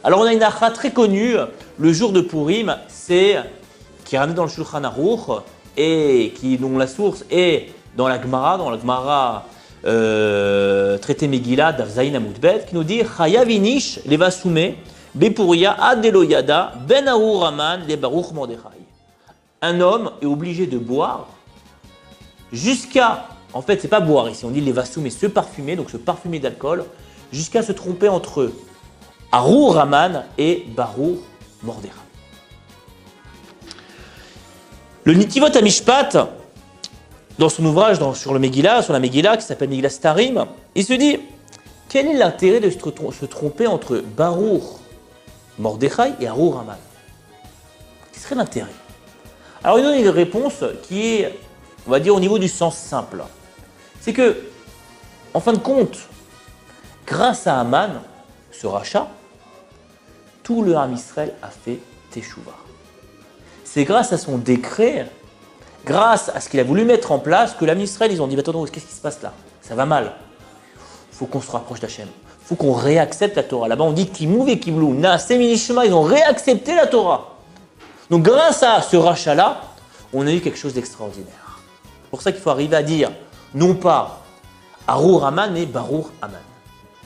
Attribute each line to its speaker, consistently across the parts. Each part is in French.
Speaker 1: Alors on a une halakha très connue, le jour de Purim, c'est qui est ramené dans le Shulchan Aruch et dont la source est dans la Gemara traité Megillah d'Avzaïn Amoudbet, qui nous dit Chayav inish levasume bepuria adeloyada ben Ahur Haman le Baruch Mordechai. Un homme est obligé de boire jusqu'à, en fait c'est pas boire ici, on dit levasume, mais se parfumer, donc se parfumer d'alcool, jusqu'à se tromper entre Ahur Haman et Baruch Mordechai. Le Nitivot Amishpat, dans son ouvrage sur la Megillah, qui s'appelle Megillah Starim, il se dit quel est l'intérêt de se tromper entre Baruch Mordechai et Ahur Haman? Quel serait l'intérêt? Alors il donne une réponse qui est, on va dire, au niveau du sens simple. C'est que, en fin de compte, grâce à Haman, ce rachat, tout le Ham Israël a fait Teshuvah. C'est grâce à son décret, grâce à ce qu'il a voulu mettre en place, que l'Am Israël, ils ont dit, attends, qu'est-ce qui se passe là? Ça va mal. Il faut qu'on se rapproche d'Hachem. Il faut qu'on réaccepte la Torah. Là-bas, on dit Kimouv et Kiblou, Naaseh Minishma, ils ont réaccepté la Torah. Donc, grâce à ce rachat-là, on a eu quelque chose d'extraordinaire. C'est pour ça qu'il faut arriver à dire, non pas Ahur Haman, mais Baruch Haman.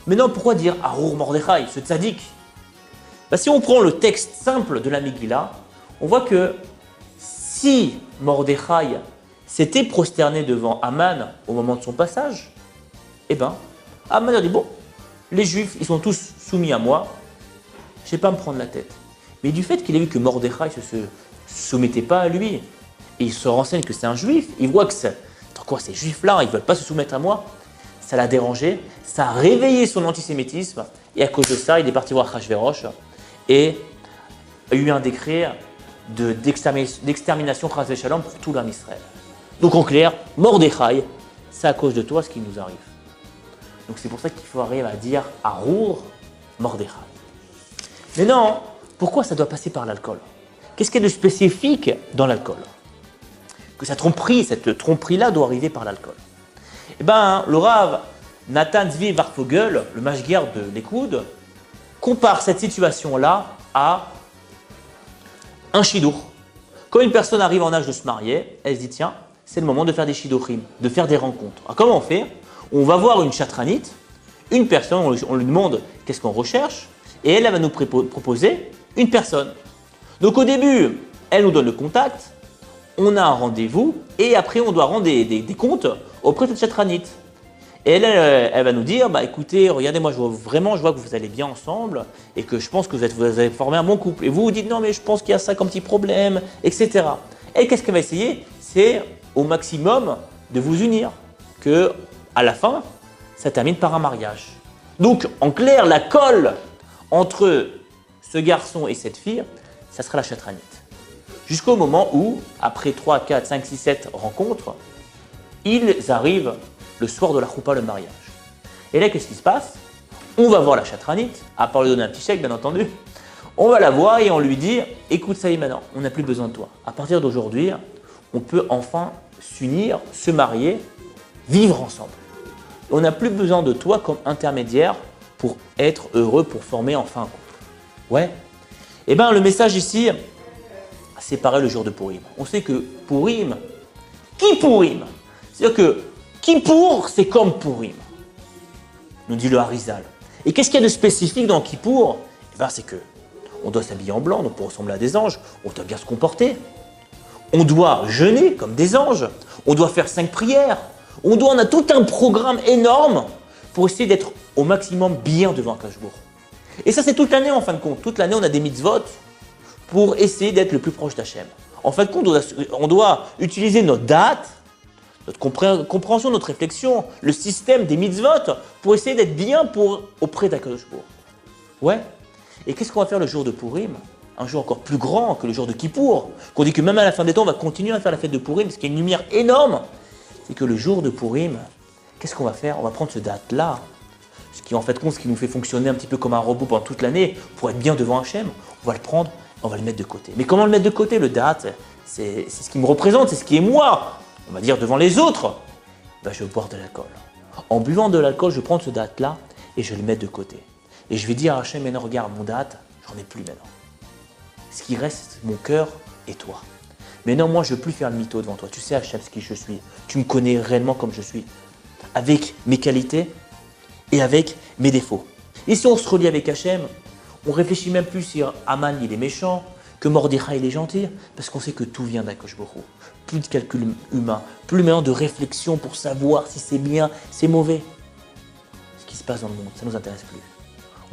Speaker 1: Maintenant, pourquoi dire Ahur Mordechai, ce tzaddik? Si on prend le texte simple de la Megillah, on voit que si Mordechai s'était prosterné devant Haman au moment de son passage, eh bien, Haman a dit, bon, les Juifs, ils sont tous soumis à moi, je ne vais pas me prendre la tête. Mais du fait qu'il a vu que Mordechai ne se soumettait pas à lui, et il se renseigne que c'est un Juif, il voit que ces Juifs-là, ils ne veulent pas se soumettre à moi, ça l'a dérangé, ça a réveillé son antisémitisme, et à cause de ça, il est parti voir Achashverosh, et a eu un décret d'extermination chas v'shalom pour tout l'Am Israël. Donc en clair, Mordechai, c'est à cause de toi ce qui nous arrive. Donc c'est pour ça qu'il faut arriver à dire Ahur Mordechai. Mais non, pourquoi ça doit passer par l'alcool? Qu'est-ce qu'il y a de spécifique dans l'alcool? Que cette tromperie-là doit arriver par l'alcool. Eh bien, le Rav Nathan Zvi Warfogel, le mashgiach de l'Écoud, compare cette situation-là à un shidour. Quand une personne arrive en âge de se marier, elle se dit tiens, c'est le moment de faire des shidduchim, de faire des rencontres. Alors comment on fait? On va voir une chatranite, une personne, on lui demande qu'est-ce qu'on recherche, et elle va nous proposer une personne. Donc au début, elle nous donne le contact, on a un rendez-vous, et après on doit rendre des comptes auprès de cette chatranite. Et elle va nous dire, écoutez, regardez, moi je vois que vous allez bien ensemble et que je pense que vous avez formé un bon couple. Et vous dites, non mais je pense qu'il y a ça comme petit problème, etc. Et qu'est-ce qu'elle va essayer? C'est au maximum de vous unir, que à la fin, ça termine par un mariage. Donc en clair, la colle entre ce garçon et cette fille, ça sera la chatranite. Jusqu'au moment où, après 3, 4, 5, 6, 7 rencontres, ils arrivent le soir de la choupa, le mariage. Et là, qu'est-ce qui se passe? On va voir la chatranite, à part lui donner un petit chèque, bien entendu. On va la voir et on lui dit, écoute, ça y est maintenant, on n'a plus besoin de toi. À partir d'aujourd'hui, on peut enfin s'unir, se marier, vivre ensemble. On n'a plus besoin de toi comme intermédiaire pour être heureux, pour former enfin un couple. Ouais. Eh bien, le message ici, c'est pareil le jour de Purim. On sait que Purim, Kippourim, c'est-à-dire que Kippour, c'est comme Purim, nous dit le Harizal. Et qu'est-ce qu'il y a de spécifique dans Kippour? C'est que on doit s'habiller en blanc, donc pour ressembler à des anges, on doit bien se comporter. On doit jeûner comme des anges, on doit faire 5 prières, on a tout un programme énorme pour essayer d'être au maximum bien devant Akadosh Baruch Hu. Et ça, c'est toute l'année en fin de compte. Toute l'année, on a des mitzvot pour essayer d'être le plus proche d'Hachem. En fin de compte, on doit utiliser notre date, notre compréhension, notre réflexion, le système des mitzvot pour essayer d'être bien auprès d'Akadosh Baruch Hu. Ouais. Et qu'est-ce qu'on va faire le jour de Purim? Un jour encore plus grand que le jour de Kippour, qu'on dit que même à la fin des temps, on va continuer à faire la fête de Purim, parce qu'il y a une lumière énorme. C'est que le jour de Purim, qu'est-ce qu'on va faire? On va prendre ce date-là, ce qui en fait compte, ce qui nous fait fonctionner un petit peu comme un robot pendant toute l'année, pour être bien devant Hachem. On va le prendre, on va le mettre de côté. Mais comment le mettre de côté? Le date, c'est ce qui me représente, c'est ce qui est moi. On va dire devant les autres, je vais boire de l'alcool. En buvant de l'alcool, je prends ce date-là et je vais le mettre de côté. Et je vais dire à Hachem, maintenant regarde mon date, J'en ai plus maintenant. Ce qui reste, c'est mon cœur et toi. Mais non, moi, je ne veux plus faire le mytho devant toi. Tu sais, Hachem, ce qui je suis. Tu me connais réellement comme je suis. Avec mes qualités et avec mes défauts. Et si on se relie avec Hachem, on réfléchit même plus si Aman il est méchant, que Mordechai il est gentil, parce qu'on sait que tout vient d'Akadosh Baruch Hu. Plus de calcul humain, plus maintenant de réflexion pour savoir si c'est bien, c'est mauvais. Ce qui se passe dans le monde, ça ne nous intéresse plus.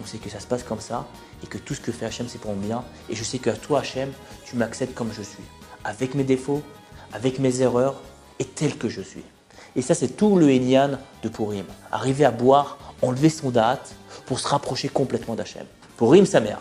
Speaker 1: On sait que ça se passe comme ça et que tout ce que fait Hachem, c'est pour mon bien. Et je sais que toi, Hachem, tu m'acceptes comme je suis, avec mes défauts, avec mes erreurs et tel que je suis. Et ça, c'est tout le Inyan de Purim. Arriver à boire, enlever son date pour se rapprocher complètement d'Hachem. Purim, sa mère.